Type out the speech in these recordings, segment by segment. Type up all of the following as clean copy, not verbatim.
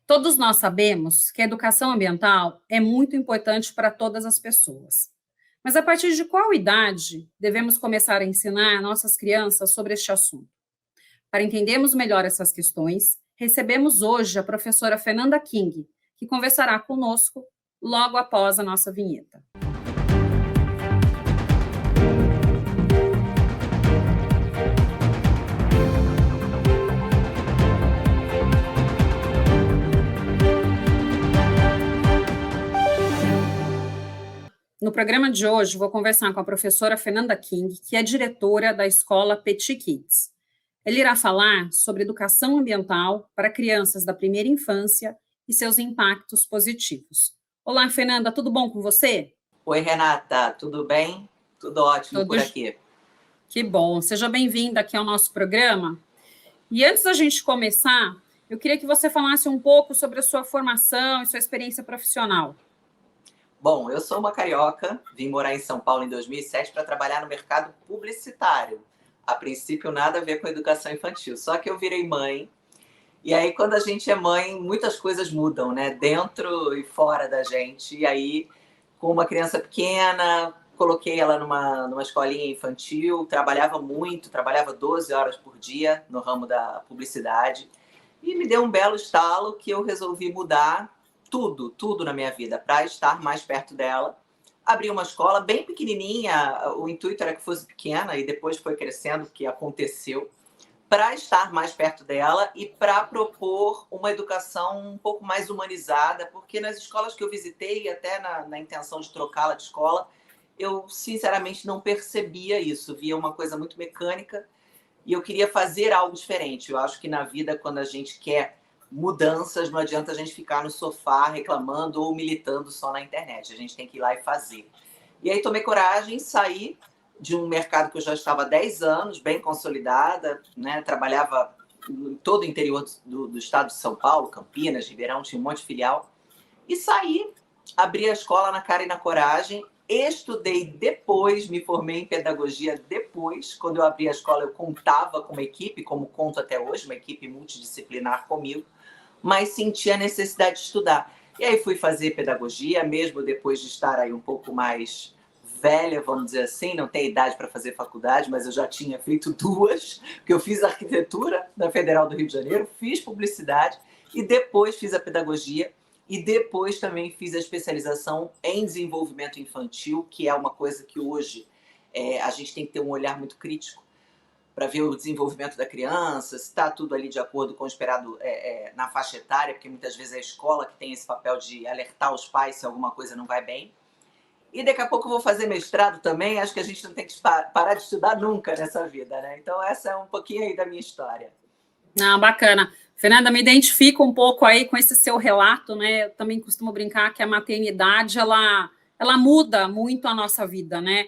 Todos nós sabemos que a educação ambiental é muito importante para todas as pessoas. Mas a partir de qual idade devemos começar a ensinar nossas crianças sobre este assunto? Para entendermos melhor essas questões, recebemos hoje a professora Fernanda King, que conversará conosco logo após a nossa vinheta. No programa de hoje, vou conversar com a professora Fernanda King, que é diretora da escola Petit Kids. Ela irá falar sobre educação ambiental para crianças da primeira infância e seus impactos positivos. Olá, Fernanda, tudo bom com você? Oi, Renata, tudo bem? Tudo ótimo por aqui. Que bom, seja bem-vinda aqui ao nosso programa. E antes da gente começar, eu queria que você falasse um pouco sobre a sua formação e sua experiência profissional. Bom, eu sou uma carioca, vim morar em São Paulo em 2007 para trabalhar no mercado publicitário. A princípio, nada a ver com educação infantil, só que eu virei mãe. E aí, quando a gente é mãe, muitas coisas mudam, né? Dentro e fora da gente. E aí, com uma criança pequena, coloquei ela numa escolinha infantil, trabalhava muito, trabalhava 12 horas por dia no ramo da publicidade. E me deu um belo estalo que eu resolvi mudar tudo na minha vida para estar mais perto dela. Abri uma escola bem pequenininha, o intuito era que fosse pequena e depois foi crescendo, o que aconteceu, para estar mais perto dela e para propor uma educação um pouco mais humanizada, porque nas escolas que eu visitei, até na intenção de trocá-la de escola, eu sinceramente não percebia isso, via uma coisa muito mecânica e eu queria fazer algo diferente. Eu acho que na vida, quando a gente quer mudanças, não adianta a gente ficar no sofá reclamando ou militando só na internet. A gente tem que ir lá e fazer. E aí tomei coragem, saí de um mercado que eu já estava há 10 anos, bem consolidada, né? Trabalhava em todo o interior do estado de São Paulo, Campinas, Ribeirão, tinha um monte de filial. E saí, abri a escola na cara e na coragem, estudei depois, me formei em pedagogia depois. Quando eu abri a escola, eu contava com uma equipe, como conto até hoje, uma equipe multidisciplinar comigo, mas senti a necessidade de estudar. E aí fui fazer pedagogia, mesmo depois de estar aí um pouco mais velha, vamos dizer assim, não tenho idade para fazer faculdade, mas eu já tinha feito duas, porque eu fiz arquitetura na Federal do Rio de Janeiro, fiz publicidade e depois fiz a pedagogia e depois também fiz a especialização em desenvolvimento infantil, que é uma coisa que hoje a gente tem que ter um olhar muito crítico para ver o desenvolvimento da criança, se está tudo ali de acordo com o esperado na faixa etária, porque muitas vezes é a escola que tem esse papel de alertar os pais se alguma coisa não vai bem. E daqui a pouco eu vou fazer mestrado também, acho que a gente não tem que parar de estudar nunca nessa vida, né? Então essa é um pouquinho aí da minha história. Ah, bacana. Fernanda, me identifico um pouco aí com esse seu relato, né? Eu também costumo brincar que a maternidade, ela muda muito a nossa vida, né?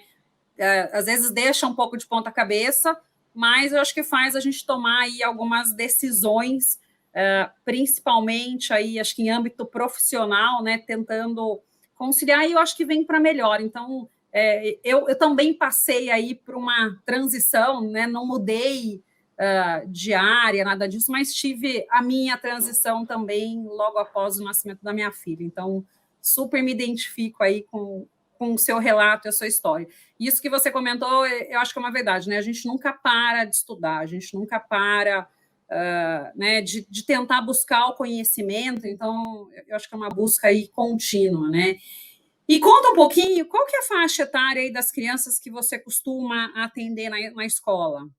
Às vezes deixa um pouco de ponta cabeça, mas eu acho que faz a gente tomar aí algumas decisões, principalmente aí, acho que em âmbito profissional, né, tentando conciliar, e eu acho que vem para melhor. Então, eu também passei aí por uma transição, né, não mudei de área, nada disso, mas tive a minha transição também logo após o nascimento da minha filha. Então, super me identifico aí com o seu relato e a sua história. Isso que você comentou, eu acho que é uma verdade, né? A gente nunca para de estudar, a gente nunca para né, de tentar buscar o conhecimento, então eu acho que é uma busca aí contínua, né? E conta um pouquinho, qual que é a faixa etária aí das crianças que você costuma atender na escola?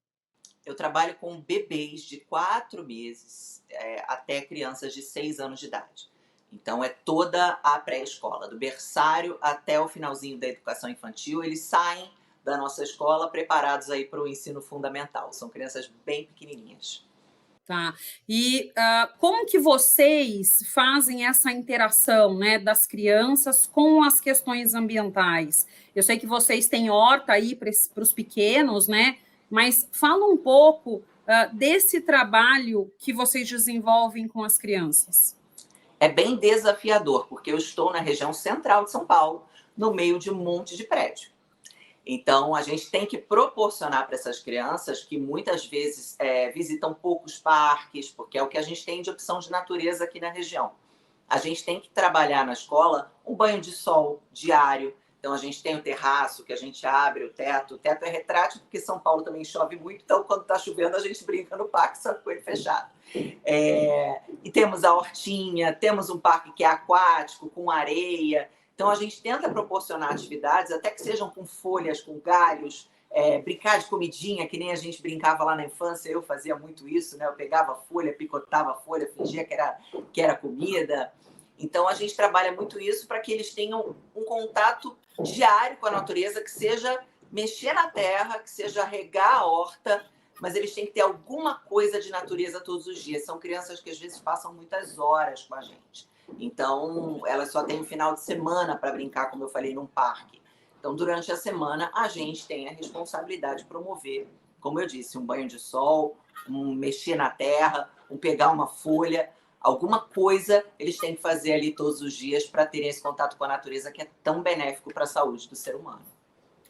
Eu trabalho com bebês de 4 meses até crianças de 6 anos de idade. Então, é toda a pré-escola, do berçário até o finalzinho da educação infantil. Eles saem da nossa escola preparados aí para o ensino fundamental. São crianças bem pequenininhas. Tá. E como que vocês fazem essa interação, né, das crianças com as questões ambientais? Eu sei que vocês têm horta aí para os pequenos, né? Mas fala um pouco desse trabalho que vocês desenvolvem com as crianças. É bem desafiador, porque eu estou na região central de São Paulo, no meio de um monte de prédio. Então, a gente tem que proporcionar para essas crianças que muitas vezes visitam poucos parques, porque é o que a gente tem de opção de natureza aqui na região. A gente tem que trabalhar na escola um banho de sol diário. Então, a gente tem o terraço, que a gente abre o teto. O teto é retrátil, porque São Paulo também chove muito. Então, quando está chovendo, a gente brinca no parque, só com ele fechado. E temos a hortinha, temos um parque que é aquático, com areia. Então, a gente tenta proporcionar atividades, até que sejam com folhas, com galhos, brincar de comidinha, que nem a gente brincava lá na infância. Eu fazia muito isso, né? Eu pegava folha, picotava folha, fingia que era comida. Então, a gente trabalha muito isso para que eles tenham um contato diário com a natureza, que seja mexer na terra, que seja regar a horta, mas eles têm que ter alguma coisa de natureza todos os dias. São crianças que às vezes passam muitas horas com a gente. Então, elas só têm um final de semana para brincar, como eu falei, num parque. Então, durante a semana, a gente tem a responsabilidade de promover, como eu disse, um banho de sol, um mexer na terra, um pegar uma folha. Alguma coisa eles têm que fazer ali todos os dias para terem esse contato com a natureza, que é tão benéfico para a saúde do ser humano.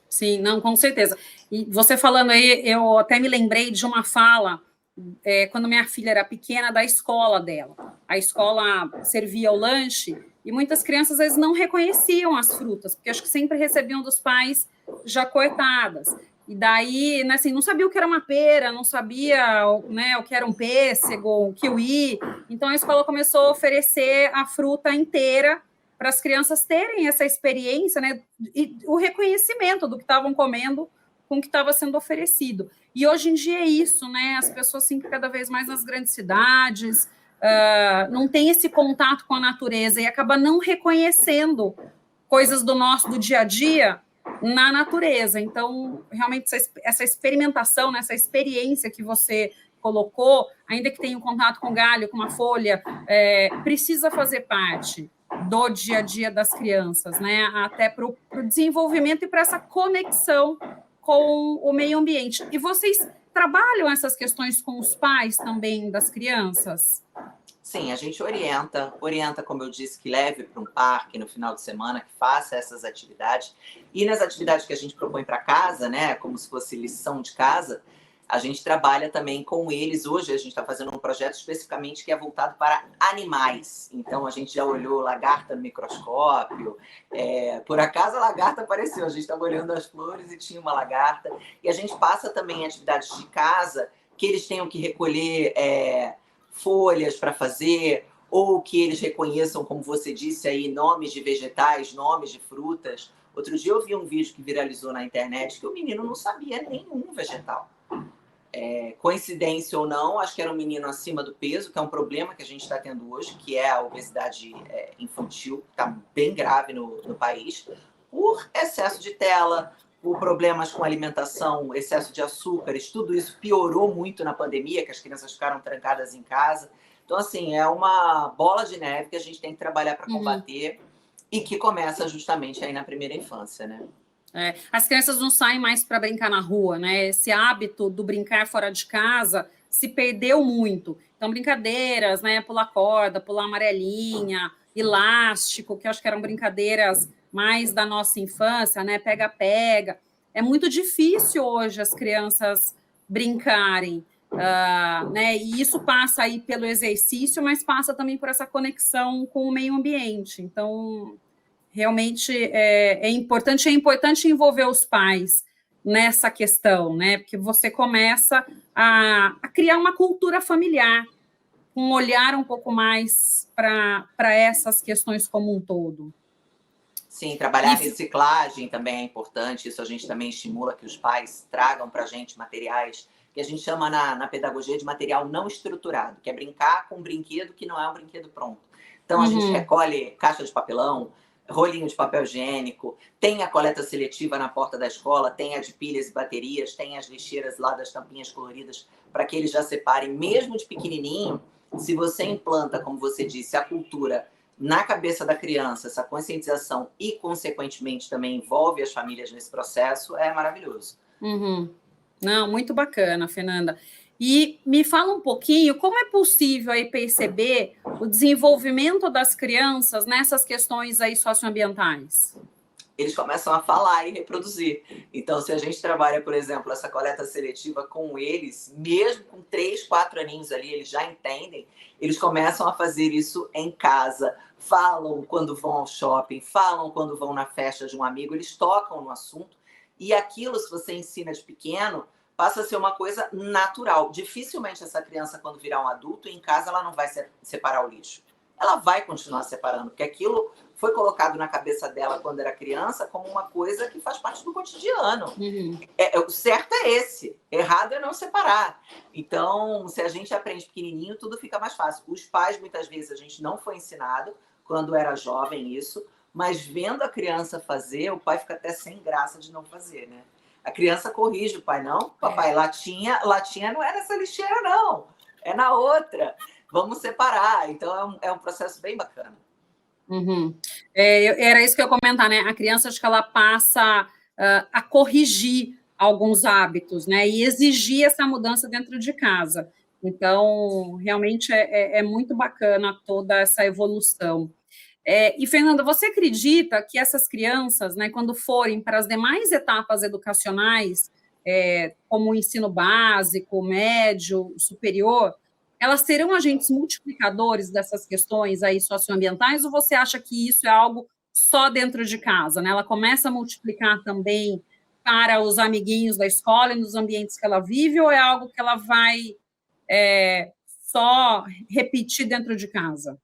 Sim, não, com certeza. E você falando aí, eu até me lembrei de uma fala, quando minha filha era pequena, da escola dela. A escola servia o lanche e muitas crianças, às vezes, não reconheciam as frutas, porque acho que sempre recebiam dos pais já cortadas. E daí, né, assim, não sabia o que era uma pera, não sabia, né, o que era um pêssego, um kiwi. Então, a escola começou a oferecer a fruta inteira para as crianças terem essa experiência, né, e o reconhecimento do que estavam comendo com o que estava sendo oferecido. E hoje em dia é isso, né? As pessoas, assim, cada vez mais nas grandes cidades, não tem esse contato com a natureza e acaba não reconhecendo coisas do dia a dia na natureza. Então, realmente, essa experimentação, né, essa experiência que você colocou, ainda que tenha um contato com o galho, com uma folha, precisa fazer parte do dia a dia das crianças, né? Até para o desenvolvimento e para essa conexão com o meio ambiente. E vocês trabalham essas questões com os pais também das crianças? Sim, a gente orienta, como eu disse, que leve para um parque no final de semana, que faça essas atividades. E nas atividades que a gente propõe para casa, né, como se fosse lição de casa, a gente trabalha também com eles. Hoje a gente está fazendo um projeto especificamente que é voltado para animais. Então a gente já olhou lagarta no microscópio. Por acaso a lagarta apareceu. A gente estava olhando as flores e tinha uma lagarta. E a gente passa também atividades de casa que eles tenham que recolher folhas para fazer, ou que eles reconheçam, como você disse aí, nomes de vegetais, nomes de frutas. Outro dia eu vi um vídeo que viralizou na internet que o menino não sabia nenhum vegetal. Coincidência ou não, acho que era um menino acima do peso, que é um problema que a gente está tendo hoje, que é a obesidade infantil, que está bem grave no país, por excesso de tela, por problemas com alimentação, excesso de açúcares. Tudo isso piorou muito na pandemia, que as crianças ficaram trancadas em casa. Então, assim, é uma bola de neve que a gente tem que trabalhar para combater e que começa justamente aí na primeira infância, né? As crianças não saem mais para brincar na rua, né? Esse hábito do brincar fora de casa se perdeu muito. Então, brincadeiras, né? Pular corda, pular amarelinha, elástico, que eu acho que eram brincadeiras mais da nossa infância, né? Pega-pega. É muito difícil hoje as crianças brincarem, né? E isso passa aí pelo exercício, mas passa também por essa conexão com o meio ambiente. Então, realmente é importante envolver os pais nessa questão, né? Porque você começa a criar uma cultura familiar, um olhar um pouco mais para essas questões como um todo. Sim, trabalhar a reciclagem também é importante. Isso a gente também estimula que os pais tragam para a gente materiais que a gente chama na pedagogia de material não estruturado, que é brincar com um brinquedo que não é um brinquedo pronto. Então, a gente recolhe caixa de papelão, rolinho de papel higiênico, tem a coleta seletiva na porta da escola, tem a de pilhas e baterias, tem as lixeiras lá das tampinhas coloridas, para que eles já separem, mesmo de pequenininho. Se você implanta, como você disse, a cultura na cabeça da criança, essa conscientização e, consequentemente, também envolve as famílias nesse processo, é maravilhoso. Não, muito bacana, Fernanda. E me fala um pouquinho como é possível aí perceber o desenvolvimento das crianças nessas questões aí socioambientais. eles começam a falar e reproduzir. Então, se a gente trabalha, por exemplo, essa coleta seletiva com eles, mesmo com 3, 4 aninhos ali, eles já entendem, eles começam a fazer isso em casa, falam quando vão ao shopping, falam quando vão na festa de um amigo, eles tocam no assunto, e aquilo, se você ensina de pequeno, passa a ser uma coisa natural. Dificilmente essa criança, quando virar um adulto, em casa ela não vai separar o lixo. Ela vai continuar separando, porque aquilo foi colocado na cabeça dela quando era criança como uma coisa que faz parte do cotidiano. O certo é esse, errado é não separar. Então, se a gente aprende pequenininho, tudo fica mais fácil. Os pais, muitas vezes, a gente não foi ensinado quando era jovem isso, mas vendo a criança fazer, o pai fica até sem graça de não fazer, né? A criança corrige o pai, não, papai, latinha não é nessa lixeira, não, é na outra. Vamos separar. Então, é um processo bem bacana. Era isso que eu ia comentar, né? A criança, acho que ela passa a corrigir alguns hábitos, né? E exigir essa mudança dentro de casa. Então, realmente é muito bacana toda essa evolução. E, Fernanda, você acredita que essas crianças, né, quando forem para as demais etapas educacionais, como o ensino básico, médio, superior, elas serão agentes multiplicadores dessas questões aí socioambientais, ou você acha que isso é algo só dentro de casa, né? Ela começa a multiplicar também para os amiguinhos da escola e nos ambientes que ela vive, ou é algo que ela vai só repetir dentro de casa?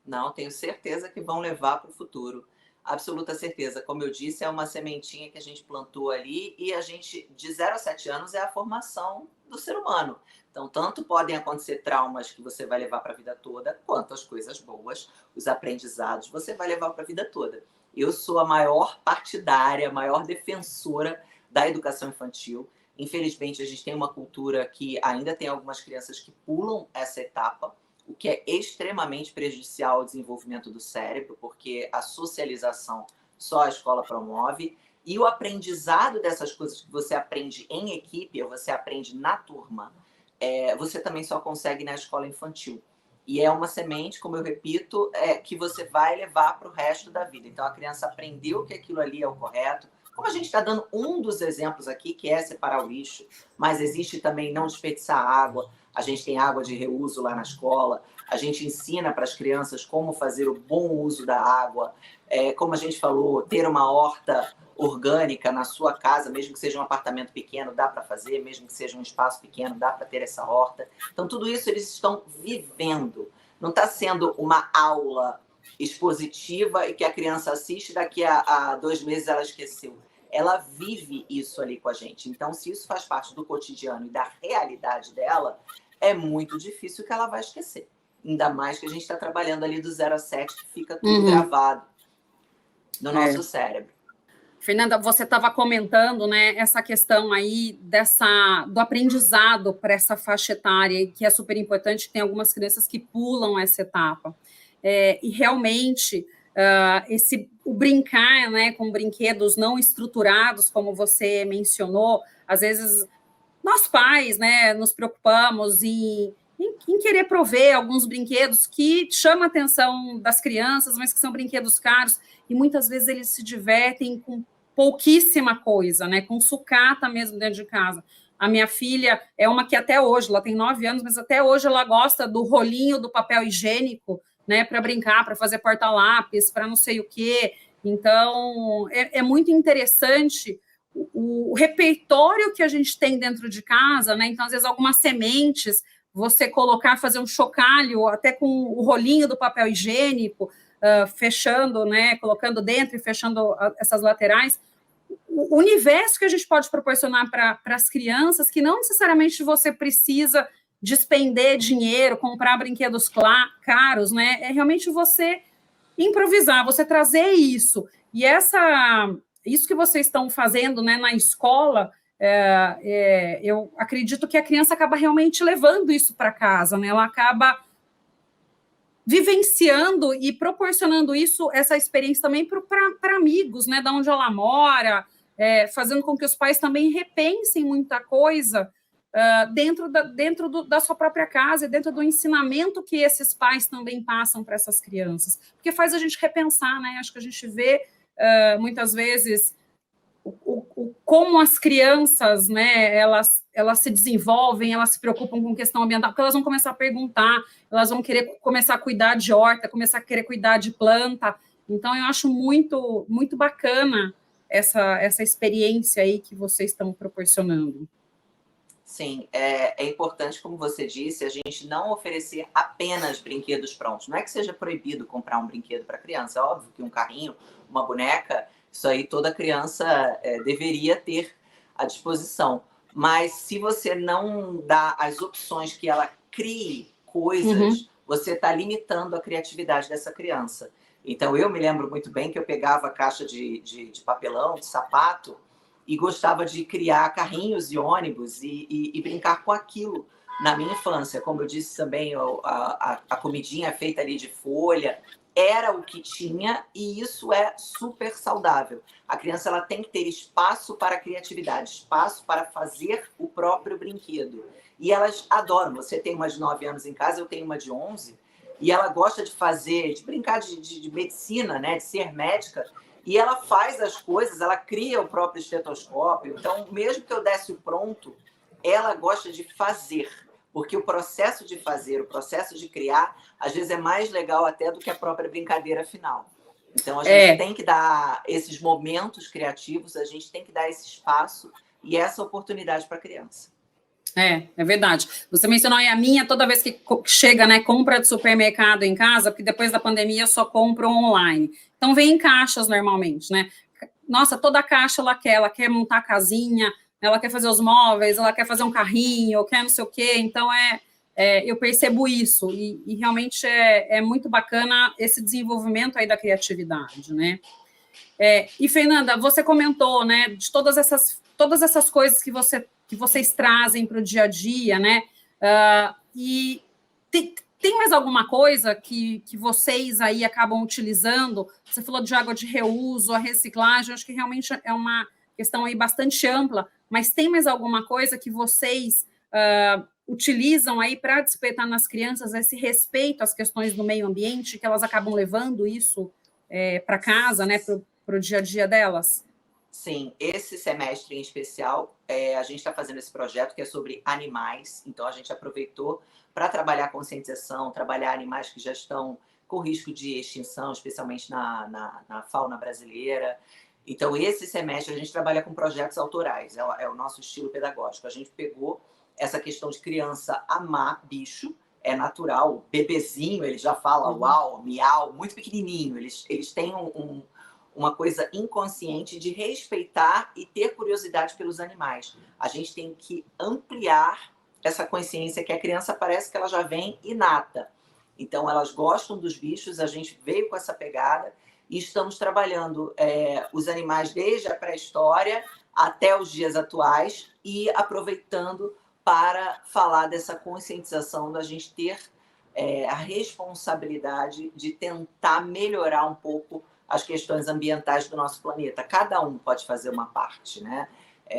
Não, tenho certeza que vão levar para o futuro. Absoluta certeza. Como eu disse, é uma sementinha que a gente plantou ali e a gente, de 0 a 7 anos, é a formação do ser humano. Então, tanto podem acontecer traumas que você vai levar para a vida toda, quanto as coisas boas, os aprendizados, você vai levar para a vida toda. Eu sou a maior partidária, a maior defensora da educação infantil. Infelizmente, a gente tem uma cultura que ainda tem algumas crianças que pulam essa etapa, o que é extremamente prejudicial ao desenvolvimento do cérebro, porque a socialização só a escola promove, e o aprendizado dessas coisas que você aprende em equipe, ou você aprende na turma, você também só consegue na escola infantil. E é uma semente, como eu repito, que você vai levar para o resto da vida. Então, a criança aprendeu que aquilo ali é o correto. Como a gente está dando um dos exemplos aqui, que é separar o lixo, mas existe também não desperdiçar água. A gente tem água de reuso lá na escola. A gente ensina para as crianças como fazer o bom uso da água. Como a gente falou, ter uma horta orgânica na sua casa, mesmo que seja um apartamento pequeno, dá para fazer, mesmo que seja um espaço pequeno, dá para ter essa horta. Então, tudo isso eles estão vivendo. Não está sendo uma aula expositiva e que a criança assiste e daqui a 2 meses ela esqueceu. Ela vive isso ali com a gente. Então, se isso faz parte do cotidiano e da realidade dela, é muito difícil que ela vai esquecer. Ainda mais que a gente está trabalhando ali do 0 a 7, que fica tudo gravado no nosso cérebro. Fernanda, você estava comentando, né, essa questão aí do aprendizado para essa faixa etária, que é super importante, tem algumas crianças que pulam essa etapa. E realmente, o brincar, né, com brinquedos não estruturados, como você mencionou, às vezes nós pais, né, nos preocupamos em querer prover alguns brinquedos que chamam a atenção das crianças, mas que são brinquedos caros, e muitas vezes eles se divertem com pouquíssima coisa, né, com sucata mesmo dentro de casa. A minha filha é uma que até hoje, ela tem 9 anos, mas até hoje ela gosta do rolinho do papel higiênico, né, para brincar, para fazer porta-lápis, para não sei o quê. Então, é muito interessante o repertório que a gente tem dentro de casa, né? Então, às vezes, algumas sementes, você colocar, fazer um chocalho, até com o rolinho do papel higiênico, fechando, né? Colocando dentro e fechando essas laterais. O universo que a gente pode proporcionar para as crianças, que não necessariamente você precisa despender dinheiro, comprar brinquedos caros, né? É realmente você improvisar, você trazer isso. E isso que vocês estão fazendo, né, na escola, eu acredito que a criança acaba realmente levando isso para casa, né? Ela acaba vivenciando e proporcionando essa experiência também para amigos, né, da onde ela mora, fazendo com que os pais também repensem muita coisa dentro da sua própria casa, dentro do ensinamento que esses pais também passam para essas crianças, porque faz a gente repensar, né? Acho que a gente vê muitas vezes, como as crianças, né, elas se desenvolvem, elas se preocupam com questão ambiental, porque elas vão começar a perguntar, elas vão querer começar a cuidar de horta, começar a querer cuidar de planta. Então, eu acho muito, muito bacana essa experiência aí que vocês estão proporcionando. Sim, é importante, como você disse, a gente não oferecer apenas brinquedos prontos. Não é que seja proibido comprar um brinquedo para criança. É óbvio que um carrinho, uma boneca, isso aí toda criança deveria ter à disposição. Mas se você não dá as opções que ela crie coisas, você está limitando a criatividade dessa criança. Então, eu me lembro muito bem que eu pegava a caixa de papelão, de sapato, e gostava de criar carrinhos e ônibus e brincar com aquilo na minha infância. Como eu disse também, a comidinha feita ali de folha era o que tinha, e isso é super saudável. A criança ela tem que ter espaço para a criatividade, espaço para fazer o próprio brinquedo. E elas adoram. Você tem uma de 9 anos em casa, eu tenho uma de 11, e ela gosta de fazer, de brincar de medicina, né, de ser médica. E ela faz as coisas, ela cria o próprio estetoscópio. Então, mesmo que eu desse o pronto, ela gosta de fazer. Porque o processo de fazer, o processo de criar, às vezes é mais legal até do que a própria brincadeira final. Então, a gente tem que dar esses momentos criativos, a gente tem que dar esse espaço e essa oportunidade para a criança. É verdade. Você mencionou aí a minha, toda vez que chega, né, compra de supermercado em casa, porque depois da pandemia eu só compro online. Então vem em caixas normalmente, né? Nossa, toda caixa ela quer montar a casinha, ela quer fazer os móveis, ela quer fazer um carrinho, quer não sei o quê. Então eu percebo isso e realmente é muito bacana esse desenvolvimento aí da criatividade, né? E Fernanda, você comentou, né, de todas essas coisas que vocês trazem para o dia a dia, né? E tem mais alguma coisa que vocês aí acabam utilizando? Você falou de água de reuso, a reciclagem, acho que realmente é uma questão aí bastante ampla, mas tem mais alguma coisa que vocês utilizam aí para despertar nas crianças esse respeito às questões do meio ambiente, que elas acabam levando isso para casa, né, para o dia a dia delas? Sim, esse semestre em especial, a gente está fazendo esse projeto que é sobre animais, então a gente aproveitou para trabalhar conscientização, trabalhar animais que já estão com risco de extinção, especialmente na fauna brasileira. Então, esse semestre a gente trabalha com projetos autorais, é o nosso estilo pedagógico. A gente pegou essa questão de criança amar bicho, é natural, o bebezinho, ele já fala uau, miau, muito pequenininho, eles têm uma coisa inconsciente de respeitar e ter curiosidade pelos animais. A gente tem que ampliar essa consciência que a criança parece que ela já vem inata. Então, elas gostam dos bichos, a gente veio com essa pegada e estamos trabalhando os animais desde a pré-história até os dias atuais e aproveitando para falar dessa conscientização da gente ter a responsabilidade de tentar melhorar um pouco as questões ambientais do nosso planeta. Cada um pode fazer uma parte, né?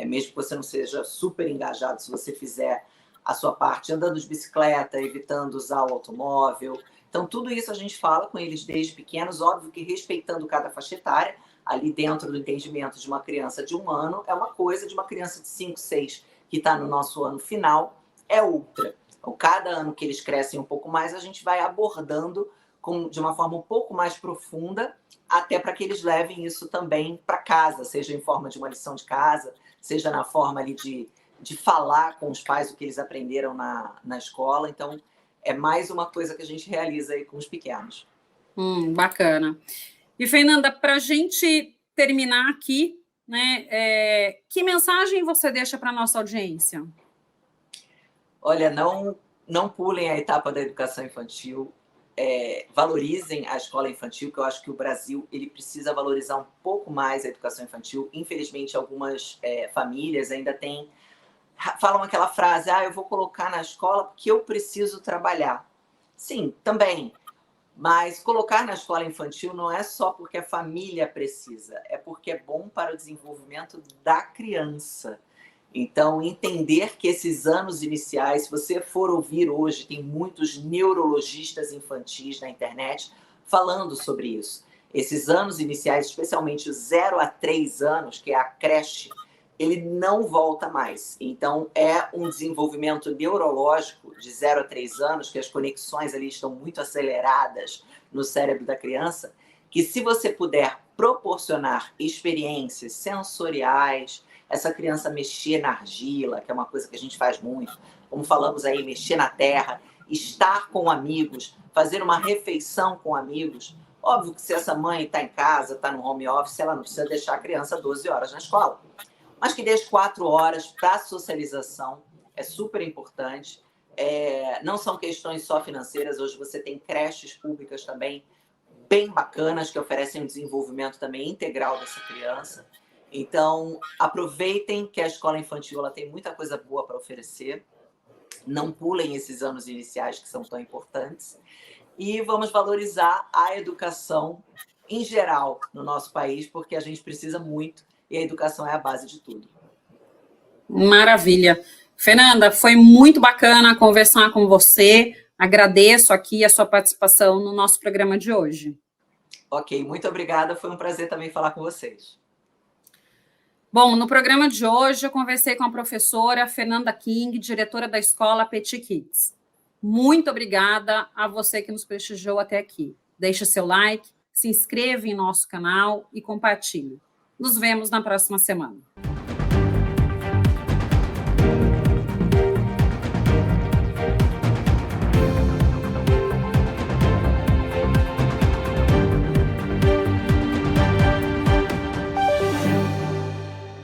Mesmo que você não seja super engajado, se você fizer a sua parte andando de bicicleta, evitando usar o automóvel. Então, tudo isso a gente fala com eles desde pequenos, óbvio que respeitando cada faixa etária, ali dentro do entendimento de uma criança de 1 ano, é uma coisa, de uma criança de 5, 6, que está no nosso ano final, é outra. Então, cada ano que eles crescem um pouco mais, a gente vai abordando de uma forma um pouco mais profunda, até para que eles levem isso também para casa, seja em forma de uma lição de casa, seja na forma ali de falar com os pais o que eles aprenderam na escola. Então, é mais uma coisa que a gente realiza aí com os pequenos. Bacana. E, Fernanda, para a gente terminar aqui, né, que mensagem você deixa para a nossa audiência? Olha, não pulem a etapa da educação infantil, valorizem a escola infantil, que eu acho que o Brasil ele precisa valorizar um pouco mais a educação infantil. Infelizmente, algumas famílias ainda falam aquela frase, eu vou colocar na escola porque eu preciso trabalhar. Sim, também. Mas colocar na escola infantil não é só porque a família precisa, é porque é bom para o desenvolvimento da criança. Então, entender que esses anos iniciais, se você for ouvir hoje, tem muitos neurologistas infantis na internet falando sobre isso. Esses anos iniciais, especialmente os 0 a 3 anos, que é a creche, ele não volta mais. Então, é um desenvolvimento neurológico de 0 a 3 anos, que as conexões ali estão muito aceleradas no cérebro da criança, que se você puder proporcionar experiências sensoriais, essa criança mexer na argila, que é uma coisa que a gente faz muito, como falamos aí, mexer na terra, estar com amigos, fazer uma refeição com amigos. Óbvio que se essa mãe está em casa, está no home office, ela não precisa deixar a criança 12 horas na escola. Mas que deixe 4 horas para socialização, é super importante. Não são questões só financeiras, hoje você tem creches públicas também bem bacanas, que oferecem um desenvolvimento também integral dessa criança. Então, aproveitem que a escola infantil ela tem muita coisa boa para oferecer. Não pulem esses anos iniciais que são tão importantes. E vamos valorizar a educação em geral no nosso país, porque a gente precisa muito e a educação é a base de tudo. Maravilha. Fernanda, foi muito bacana conversar com você. Agradeço aqui a sua participação no nosso programa de hoje. Ok, muito obrigada. Foi um prazer também falar com vocês. Bom, no programa de hoje eu conversei com a professora Fernanda King, diretora da escola Petit Kids. Muito obrigada a você que nos prestigiou até aqui. Deixe seu like, se inscreva em nosso canal e compartilhe. Nos vemos na próxima semana.